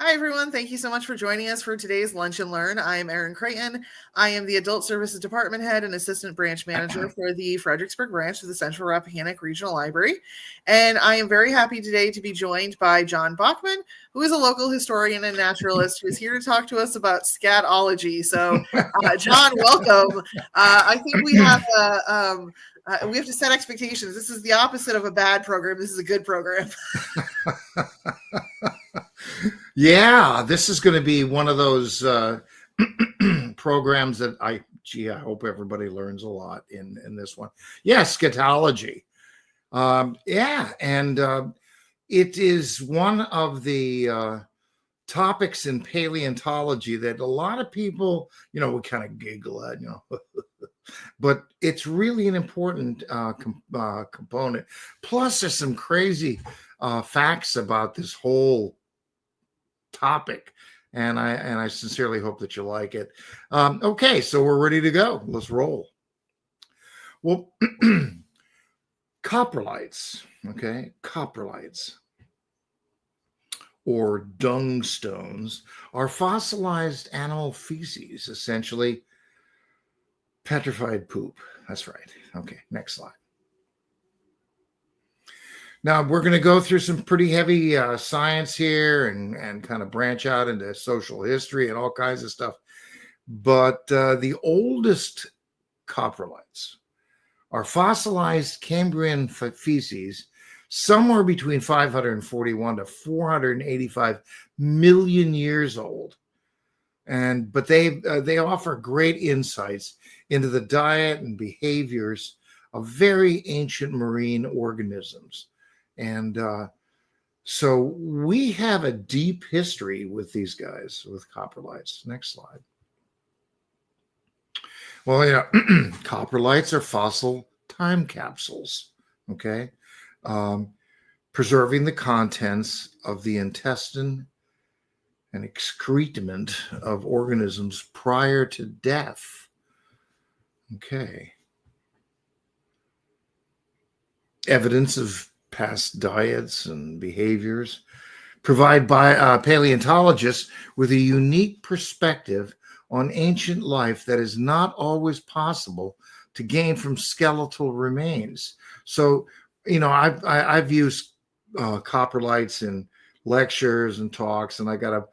Hi, everyone. Thank you so much for joining us for today's Lunch and Learn. I am Erin Creighton. I am the Adult Services Department Head and Assistant Branch Manager for the Fredericksburg branch of the Central Rappahannock Regional Library. And I am very happy today to be joined by Jon Bachman, who is a local historian and naturalist who is here to talk to us about scatology. So, Jon, welcome. I think we have to set expectations. This is the opposite of a bad program. This is a good program. Yeah, this is going to be one of those programs that I hope everybody learns a lot in this one. Yeah, scatology. It is one of the topics in paleontology that a lot of people, we kind of giggle at, but it's really an important component. Plus, there's some crazy facts about this whole topic, and I sincerely hope that you like it. Okay, so we're ready to go. Let's roll. Well, coprolites, or dung stones, are fossilized animal feces, essentially petrified poop. That's right. Okay, next slide. Now, we're going to go through some pretty heavy science here and kind of branch out into social history and all kinds of stuff. But the oldest coprolites are fossilized Cambrian feces somewhere between 541 to 485 million years old. But they offer great insights into the diet and behaviors of very ancient marine organisms. And so we have a deep history with these guys, with coprolites. Next slide. Well, yeah, coprolites are fossil time capsules, okay? Preserving the contents of the intestine and excrement of organisms prior to death. Okay. Evidence of past diets and behaviors provide paleontologists with a unique perspective on ancient life that is not always possible to gain from skeletal remains. So, I've used coprolites in lectures and talks, and I got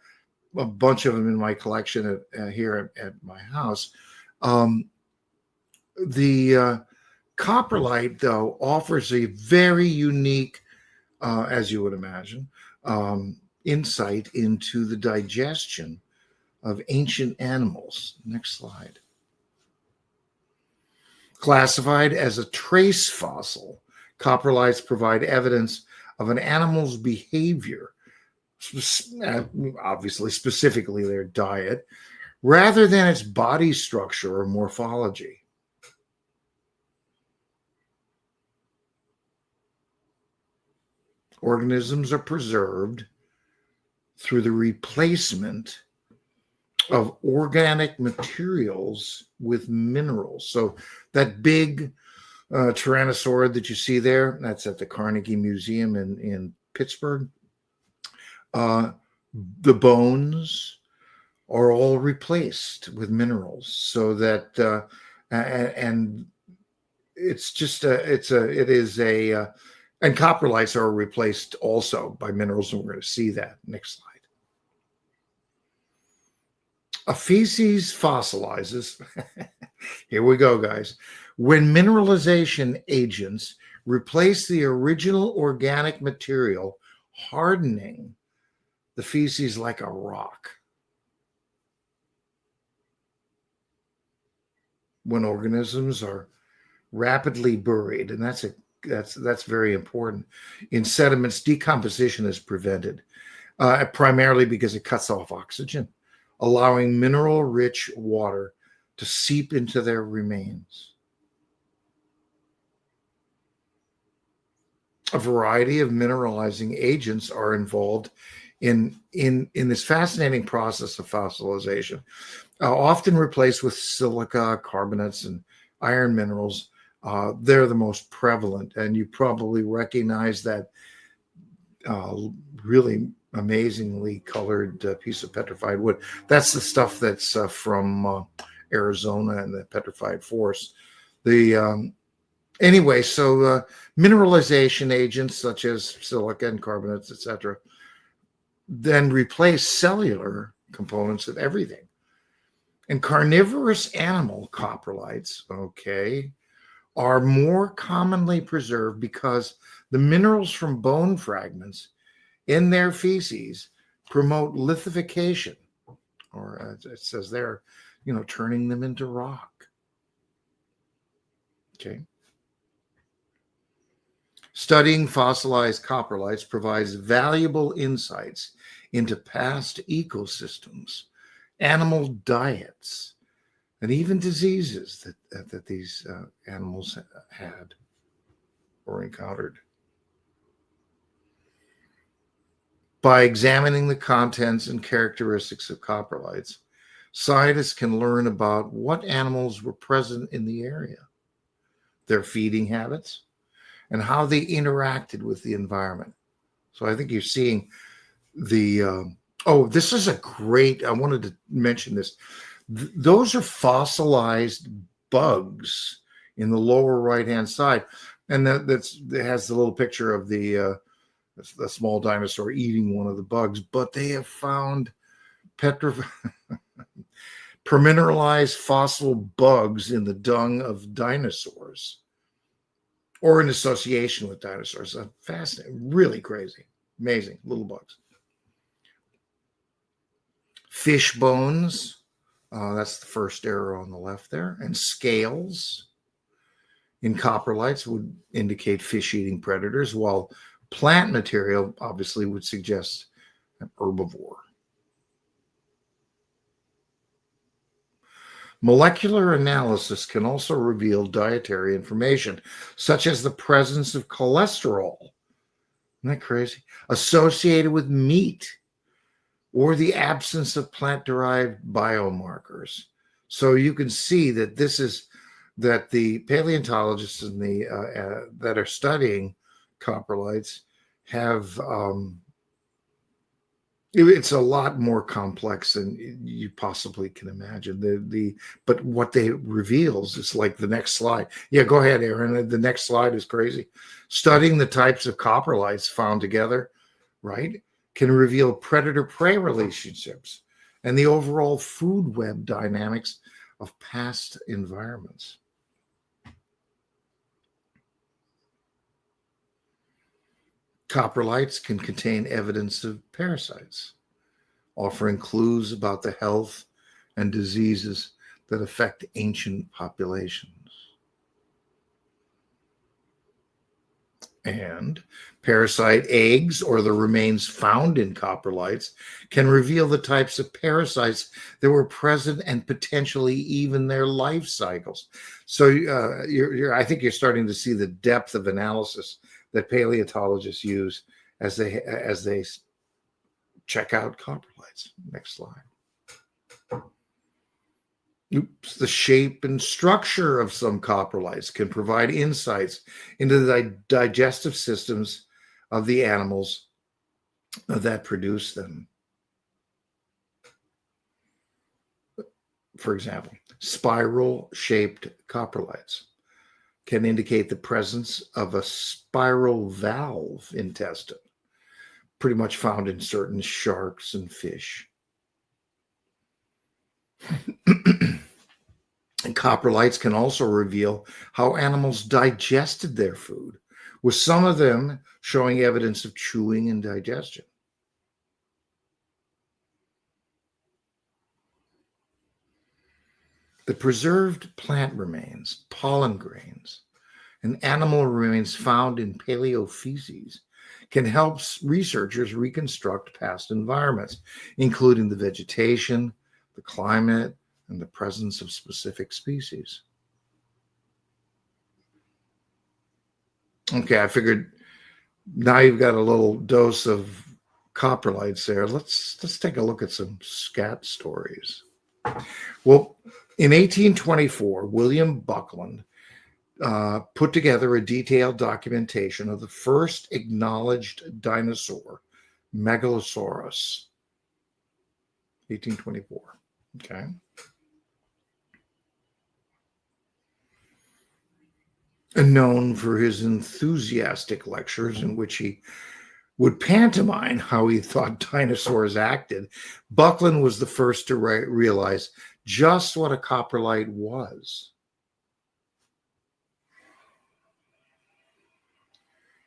a bunch of them in my collection here at my house. The coprolite, though, offers a very unique, as you would imagine, insight into the digestion of ancient animals. Next slide. Classified as a trace fossil, coprolites provide evidence of an animal's behavior, obviously specifically their diet, rather than its body structure or morphology. Organisms are preserved through the replacement of organic materials with minerals. So that big tyrannosaur that you see there, that's at the Carnegie Museum in Pittsburgh. The bones are all replaced with minerals, so that and it's just and coprolites are replaced also by minerals, and we're going to see that. Next slide. A feces fossilizes. Here we go, guys. When mineralization agents replace the original organic material, hardening the feces like a rock. When organisms are rapidly buried, and that's very important, in sediments, decomposition is prevented, primarily because it cuts off oxygen, allowing mineral-rich water to seep into their remains. A variety of mineralizing agents are involved in this fascinating process of fossilization, often replaced with silica, carbonates, and iron minerals. They're the most prevalent, and you probably recognize that really amazingly colored piece of petrified wood. That's the stuff that's from Arizona and the petrified forest. The anyway, so mineralization agents such as silica and carbonates, etc., then replace cellular components of everything. And carnivorous animal coprolites, okay, are more commonly preserved because the minerals from bone fragments in their feces promote lithification, or as it says there, turning them into rock. Okay. Studying fossilized coprolites provides valuable insights into past ecosystems, animal diets, and even diseases that these animals had or encountered. By examining the contents and characteristics of coprolites, scientists can learn about what animals were present in the area, their feeding habits, and how they interacted with the environment. So I think you're seeing the, this is a great, I wanted to mention this. Those are fossilized bugs in the lower right-hand side. And that has the little picture of the small dinosaur eating one of the bugs, but they have found permineralized fossil bugs in the dung of dinosaurs or in association with dinosaurs. Fascinating, really crazy, amazing little bugs. Fish bones, that's the first arrow on the left there, and scales in coprolites would indicate fish-eating predators, while plant material obviously would suggest an herbivore. Molecular analysis can also reveal dietary information, such as the presence of cholesterol, isn't that crazy, associated with meat, or the absence of plant-derived biomarkers. So you can see that that the paleontologists and that are studying coprolites have it's a lot more complex than you possibly can imagine. But what they reveals is like the next slide. Yeah, go ahead, Aaron. The next slide is crazy. Studying the types of coprolites found together, right, can reveal predator-prey relationships and the overall food web dynamics of past environments. Coprolites can contain evidence of parasites, offering clues about the health and diseases that affect ancient populations. And parasite eggs, or the remains found in coprolites, can reveal the types of parasites that were present and potentially even their life cycles. So I think you're starting to see the depth of analysis that paleontologists use as they check out coprolites. Next slide. Oops. The shape and structure of some coprolites can provide insights into the digestive systems of the animals that produce them. For example, spiral-shaped coprolites can indicate the presence of a spiral valve intestine, pretty much found in certain sharks and fish. And coprolites can also reveal how animals digested their food, with some of them showing evidence of chewing and digestion. The preserved plant remains, pollen grains, and animal remains found in paleofeces can help researchers reconstruct past environments, including the vegetation, the climate, and the presence of specific species. Okay, I figured now you've got a little dose of coprolites there. Let's take a look at some scat stories. Well, in 1824, William Buckland put together a detailed documentation of the first acknowledged dinosaur Megalosaurus, 1824. Okay. And known for his enthusiastic lectures in which he would pantomime how he thought dinosaurs acted, Buckland was the first to realize just what a coprolite was.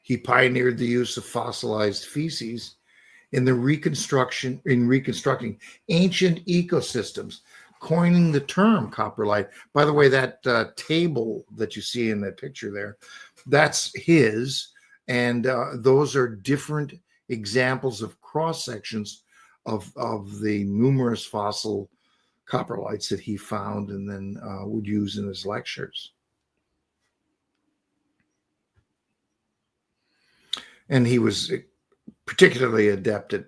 He pioneered the use of fossilized feces in reconstructing ancient ecosystems, coining the term coprolite. By the way, that table that you see in that picture there, that's his, and those are different examples of cross sections of the numerous fossil coprolites that he found and then would use in his lectures. And he was particularly adept at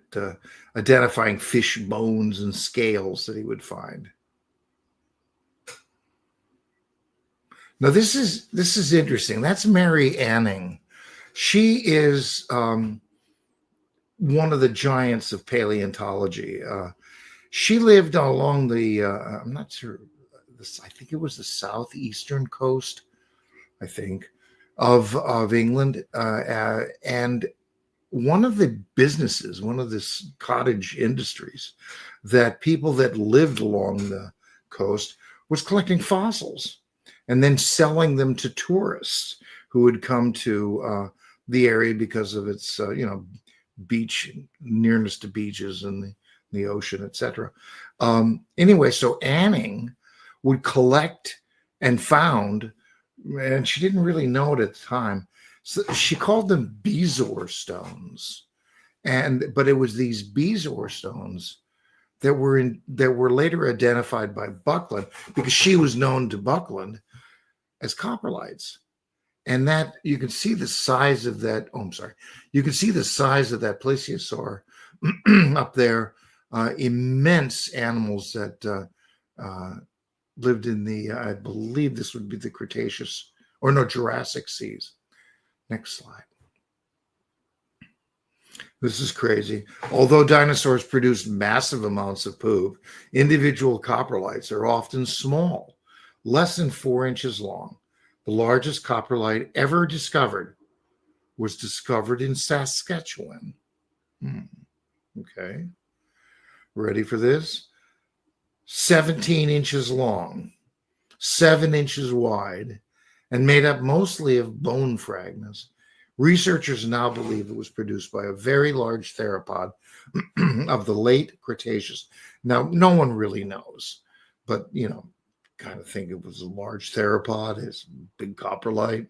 identifying fish bones and scales that he would find. Now, this is interesting. That's Mary Anning. She is one of the giants of paleontology. She lived along the, I'm not sure, I think it was the southeastern coast, I think, of England. And one of the businesses, one of this cottage industries that people that lived along the coast was collecting fossils and then selling them to tourists who would come to the area because of its, beach, nearness to beaches and the ocean, etc. Anyway, so Anning would collect and found, and she didn't really know it at the time, so she called them bezoar stones, but it was these bezoar stones that were later identified by Buckland, because she was known to Buckland as coprolites. And that you can see the size of that. Oh, I'm sorry. You can see the size of that plesiosaur up there. Immense animals that lived in the, I believe this would be the Cretaceous, or no, Jurassic seas. Next slide. This is crazy. Although dinosaurs produced massive amounts of poop, individual coprolites are often small, less than 4 inches long. The largest coprolite ever discovered was discovered in Saskatchewan. Okay. Ready for this? 17 inches long, 7 inches wide, and made up mostly of bone fragments. Researchers now believe it was produced by a very large theropod of the late Cretaceous. Now, no one really knows, but, kind of think it was a large theropod. His big coprolite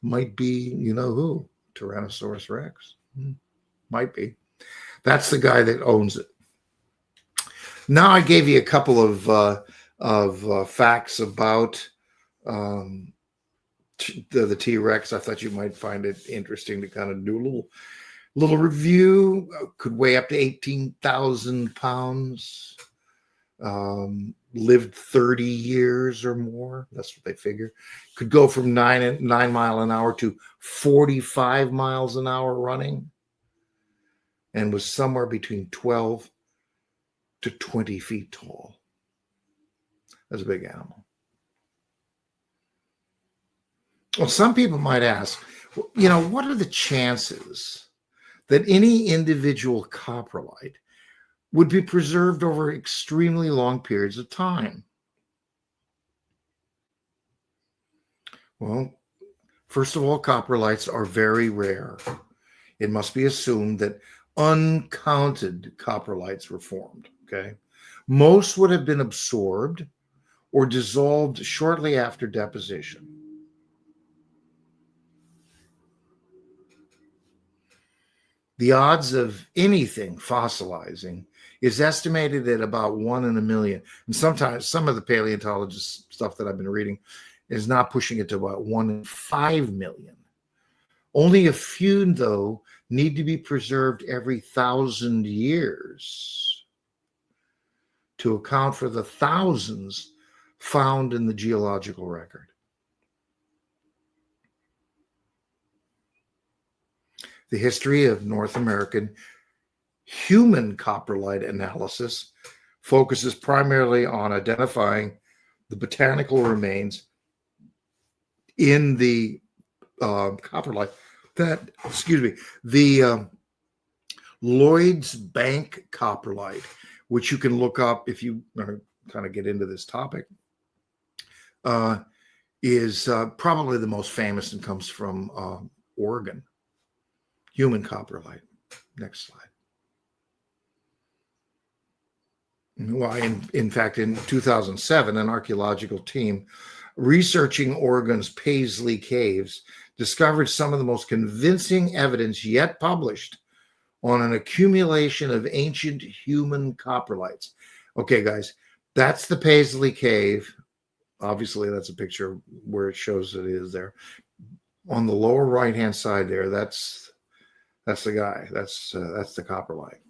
might be, who? Tyrannosaurus Rex. Might be. That's the guy that owns it. Now I gave you a couple of facts about the T-Rex. I thought you might find it interesting to kind of do a little review. Could weigh up to 18,000 pounds. Lived 30 years or more. That's what they figure. Could go from 9 mile an hour to 45 miles an hour running, and was somewhere between 12 to 20 feet tall. That's a big animal. Well, some people might ask, what are the chances that any individual coprolite would be preserved over extremely long periods of time? Well, first of all, coprolites are very rare. It must be assumed that uncounted coprolites were formed, okay? Most would have been absorbed or dissolved shortly after deposition. The odds of anything fossilizing is estimated at about 1 in a million. And sometimes some of the paleontologist stuff that I've been reading is not pushing it to about 1 in 5 million. Only a few, though, need to be preserved every 1,000 years to account for the thousands found in the geological record. The history of North American Human coprolite analysis focuses primarily on identifying the botanical remains in the coprolite the Lloyd's Bank coprolite, which you can look up if you kind of get into this topic, is probably the most famous and comes from Oregon. Human coprolite. Next slide. Well, in fact, in 2007, an archaeological team researching Oregon's Paisley Caves discovered some of the most convincing evidence yet published on an accumulation of ancient human coprolites. Okay, guys, that's the Paisley Cave. Obviously, that's a picture where it shows it is there. On the lower right-hand side there, that's the guy. That's the coprolite.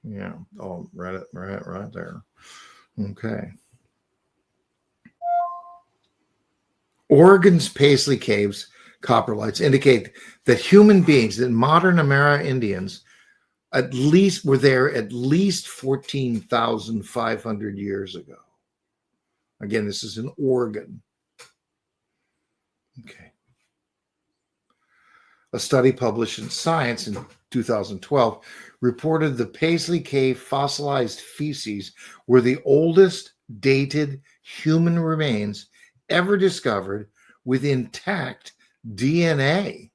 Yeah. Oh, right there. Okay. Oregon's Paisley Caves coprolites indicate that human beings, that modern Amerindians, Indians, were there at least 14,500 years ago. Again, this is in Oregon. Okay. A study published in Science in 2012 reported the Paisley Cave fossilized feces were the oldest dated human remains ever discovered with intact DNA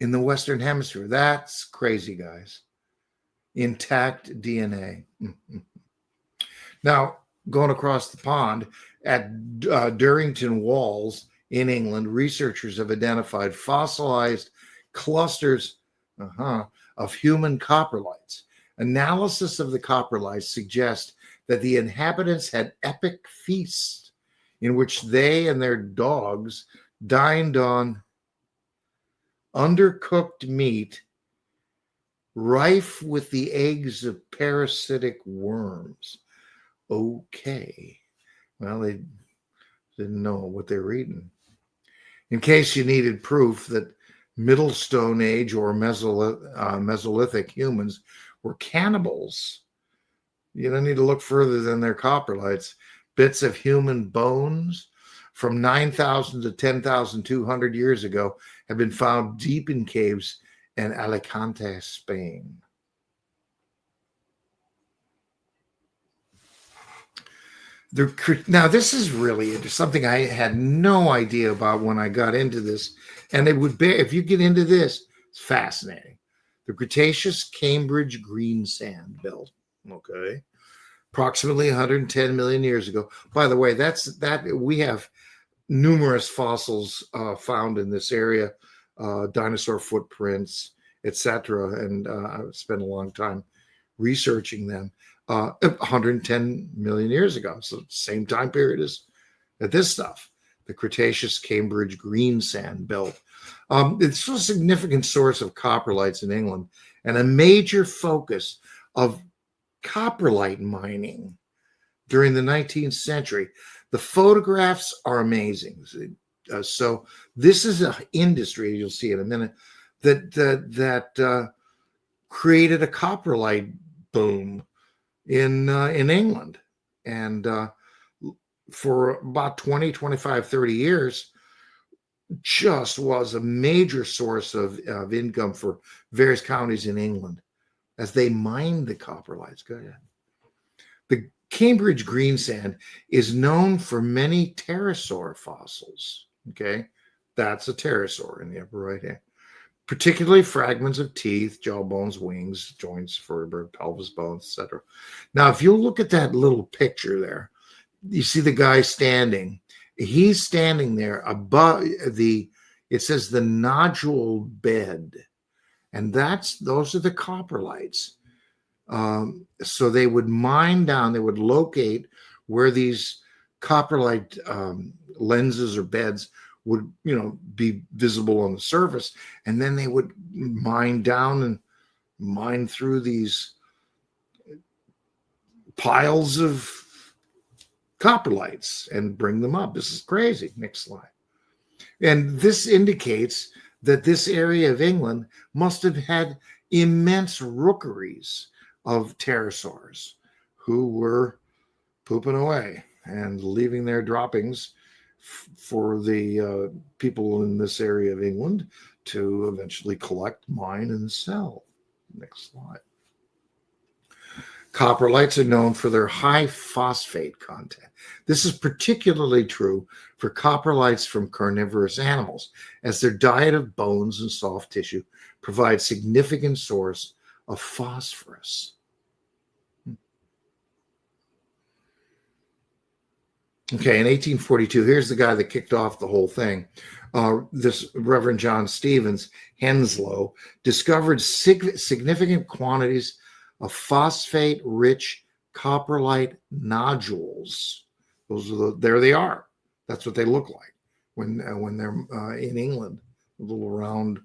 in the Western Hemisphere. That's crazy, guys. Intact DNA. Now, going across the pond at Durrington Walls in England, researchers have identified fossilized clusters of human coprolites. Analysis of the coprolites suggests that the inhabitants had epic feasts in which they and their dogs dined on undercooked meat rife with the eggs of parasitic worms. Okay. Well, they didn't know what they were eating. In case you needed proof that Middle Stone Age or Mesolithic humans were cannibals, you don't need to look further than their coprolites. Bits of human bones from 9,000 to 10,200 years ago have been found deep in caves in Alicante, Spain. Now, this is really something I had no idea about when I got into this. And it would be, if you get into this, it's fascinating. The Cretaceous Cambridge green sand belt. Okay. Approximately 110 million years ago. By the way, we have numerous fossils found in this area, dinosaur footprints, etc. And I've spent a long time researching them. 110 million years ago. So same time period as this stuff, the Cretaceous Cambridge green sand belt. It's a significant source of coprolites in England and a major focus of coprolite mining during the 19th century. The photographs are amazing. So this is an industry, you'll see in a minute, that created a coprolite boom in England. And for about 20, 25, 30 years, just was a major source of income for various counties in England as they mined the coprolites. Go ahead. The Cambridge green sand is known for many pterosaur fossils. Okay, that's a pterosaur in the upper right hand. Particularly fragments of teeth, jaw bones, wings, joints, vertebrae, pelvis bones, etc. Now, if you look at that little picture there, you see the guy standing. He's standing there above it says the nodule bed. And those are the coprolites. So they would mine down, they would locate where these coprolite lenses or beds would, be visible on the surface. And then they would mine down and mine through these piles of coprolites and bring them up. This is crazy. Next slide. And this indicates that this area of England must have had immense rookeries of pterosaurs who were pooping away and leaving their droppings for the people in this area of England to eventually collect, mine, and sell. Next slide. Coprolites are known for their high phosphate content. This is particularly true for coprolites from carnivorous animals, as their diet of bones and soft tissue provides significant source of phosphorus. Okay, in 1842, here's the guy that kicked off the whole thing. This Reverend John Stevens Henslow discovered significant quantities of phosphate-rich coprolite nodules. There they are. That's what they look like when they're in England. Little round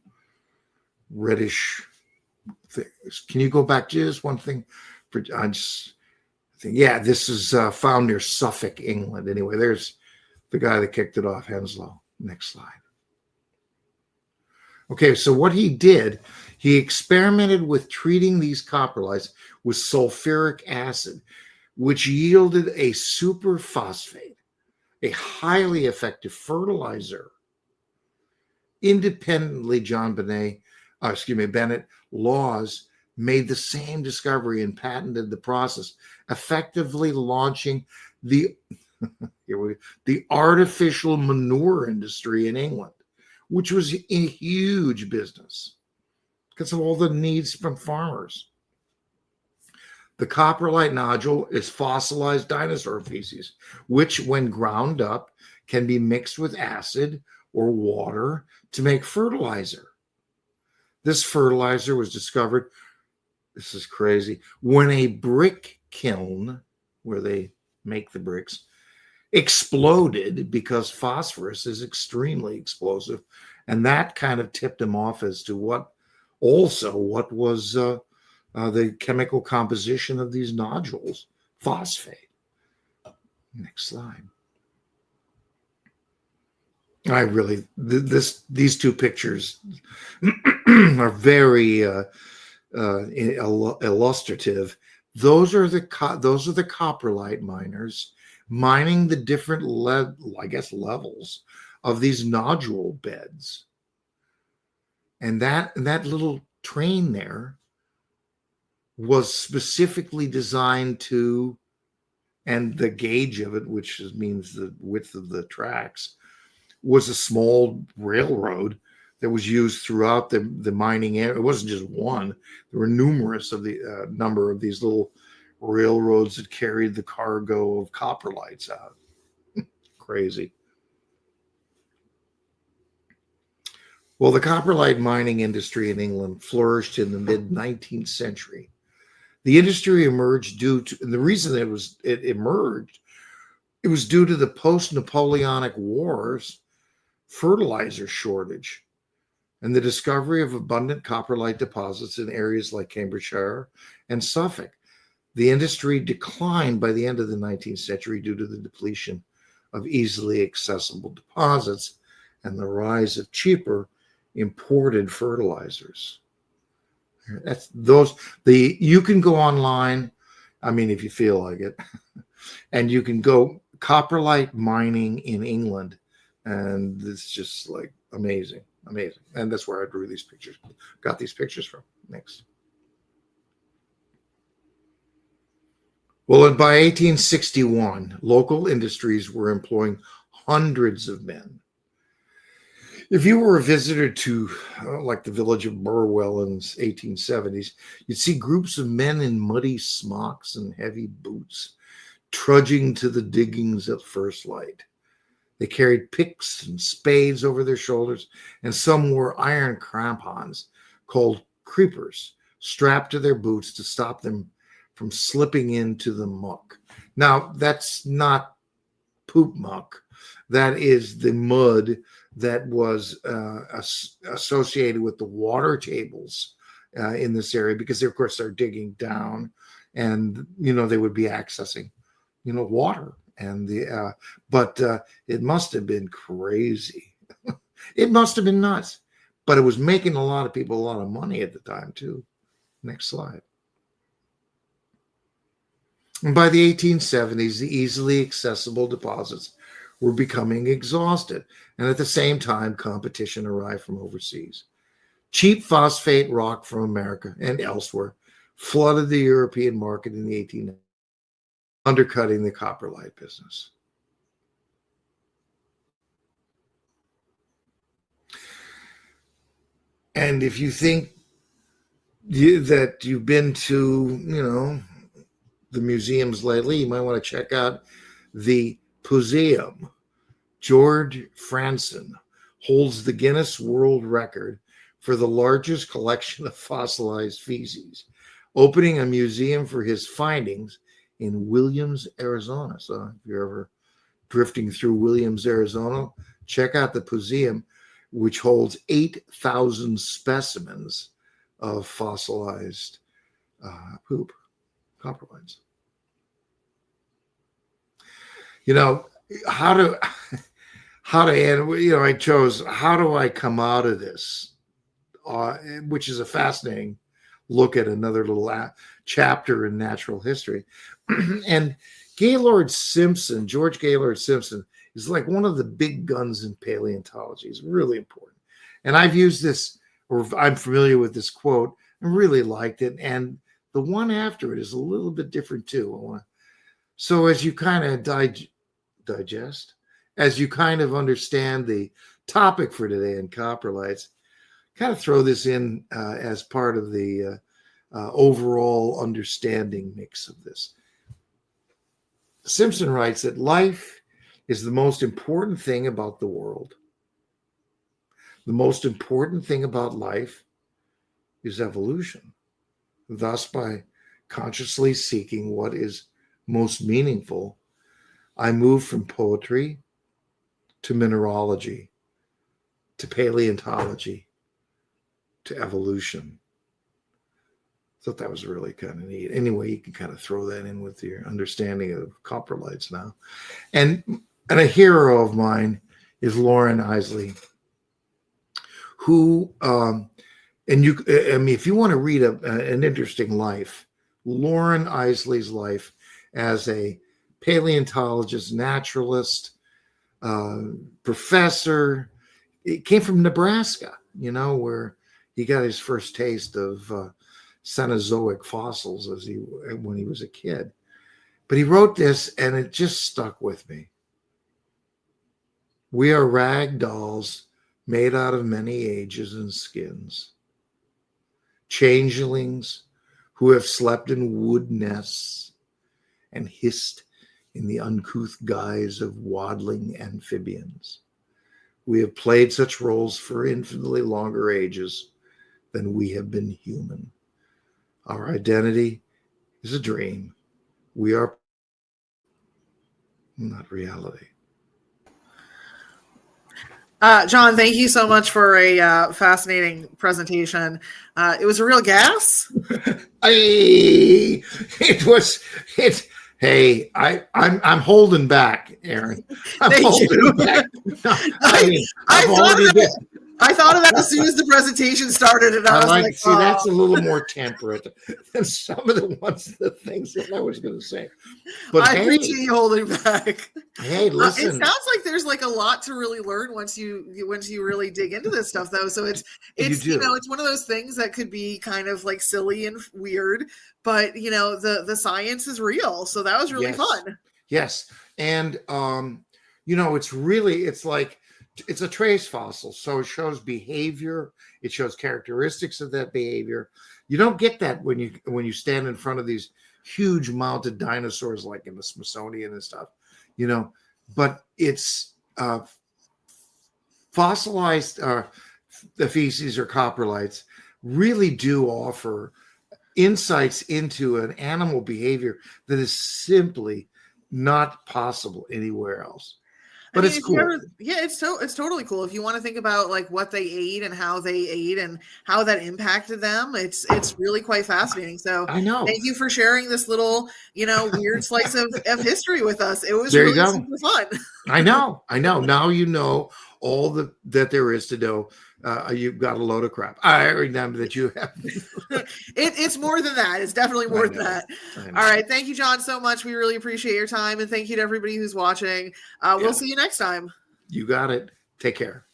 reddish things. Can you go back just one thing? Yeah, this is found near Suffolk, England. Anyway, there's the guy that kicked it off, Henslow. Next slide. Okay, so what he did, he experimented with treating these coprolites with sulfuric acid, which yielded a superphosphate, a highly effective fertilizer. Independently, Bennett Laws made the same discovery and patented the process, effectively launching the artificial manure industry in England, which was a huge business because of all the needs from farmers. The coprolite nodule is fossilized dinosaur feces, which, when ground up, can be mixed with acid or water to make fertilizer. This fertilizer was discovered, this is crazy, when a brick kiln, where they make the bricks, exploded because phosphorus is extremely explosive. And that kind of tipped him off as to what was the chemical composition of these nodules, phosphate. Next slide. These two pictures are very illustrative. Those are the coprolite miners mining the different levels of these nodule beds, and that little train there was specifically designed to, and the gauge of it, which means the width of the tracks, was a small railroad that was used throughout the mining area. It wasn't just one. There were numerous of the number of these little railroads that carried the cargo of coprolites out. Crazy. Well, the coprolite mining industry in England flourished in the mid-19th century. The industry emerged and the reason it emerged, it was due to the post-Napoleonic Wars fertilizer shortage and the discovery of abundant coprolite deposits in areas like Cambridgeshire and Suffolk. The industry declined by the end of the 19th century due to the depletion of easily accessible deposits and the rise of cheaper imported fertilizers. You can go online, if you feel like it, and you can go coprolite mining in England, and it's just like amazing. And that's where I drew these pictures, got these pictures from. Next. Well, by 1861, local industries were employing hundreds of men. If you were a visitor to like the village of Burwell in the 1870s, you'd see groups of men in muddy smocks and heavy boots trudging to the diggings at first light. They carried picks and spades over their shoulders, and some wore iron crampons called creepers strapped to their boots to stop them from slipping into the muck. Now, that's not poop muck. That is the mud that was associated with the water tables in this area, because they, of course, are digging down, and they would be accessing water, and but it must have been crazy. It must have been nuts, but it was making a lot of people a lot of money at the time too. Next slide. And by the 1870s, the easily accessible deposits were becoming exhausted, and at the same time, competition arrived from overseas. Cheap phosphate rock from America and elsewhere flooded the European market in the 1890s, undercutting the coprolite business. And if you think that you've been to, the museums lately, you might want to check out the Museum. George Franson holds the Guinness World Record for the largest collection of fossilized feces, opening a museum for his findings in Williams, Arizona. So if you're ever drifting through Williams, Arizona, check out the museum, which holds 8,000 specimens of fossilized poop, coprolites. How to end, I chose how do I come out of this, which is a fascinating look at another little chapter in natural history. And George Gaylord Simpson is like one of the big guns in paleontology. It's really important. And I've used this, or I'm familiar with this quote and really liked it. And the one after it is a little bit different too. So as you kind of digest, as you kind of understand the topic for today in coprolites, kind of throw this in as part of the overall understanding mix of this. Simpson writes that life is the most important thing about the world. The most important thing about life is evolution. Thus, by consciously seeking what is most meaningful, I move from poetry to mineralogy, to paleontology, to evolution. Thought that was really kind of neat. Anyway, you can kind of throw that in with your understanding of coprolites now. And a hero of mine is Lauren Isley, who, if you want to read an interesting life, Lauren Isley's life as a paleontologist, naturalist, professor. It came from Nebraska, where he got his first taste of Cenozoic fossils when he was a kid. But he wrote this, and it just stuck with me. We are rag dolls made out of many ages and skins, changelings who have slept in wood nests and hissed in the uncouth guise of waddling amphibians. We have played such roles for infinitely longer ages than we have been human. Our identity is a dream. We are not reality. Jon, thank you so much for a fascinating presentation. It was a real gas. Hey, I'm holding back, Aaron. I'm holding back. No, I thought of that as soon as the presentation started, and I was like, see, that's a little more temperate than some of the things that I was going to say. But I appreciate you holding back. Hey, listen. It sounds like there's like a lot to really learn once you really dig into this stuff, though. So it's it's one of those things that could be kind of like silly and weird, but the science is real. So that was really fun. Yes, and it's a trace fossil, so it shows behavior. It shows characteristics of that behavior. You don't get that when you stand in front of these huge mounted dinosaurs like in the Smithsonian and stuff, But it's fossilized the feces or coprolites really do offer insights into an animal behavior that is simply not possible anywhere else. But it's cool. It's totally cool. If you want to think about like what they ate and how they ate and how that impacted them, it's really quite fascinating. So I know. Thank you for sharing this little, weird slice of history with us. It was there really you go. super fun. I know. Now you know all that there is to know, you've got a load of crap. I remember that you have. It's more than that. It's definitely more than that. All right. Thank you, Jon, so much. We really appreciate your time. And thank you to everybody who's watching. We'll see you next time. You got it. Take care.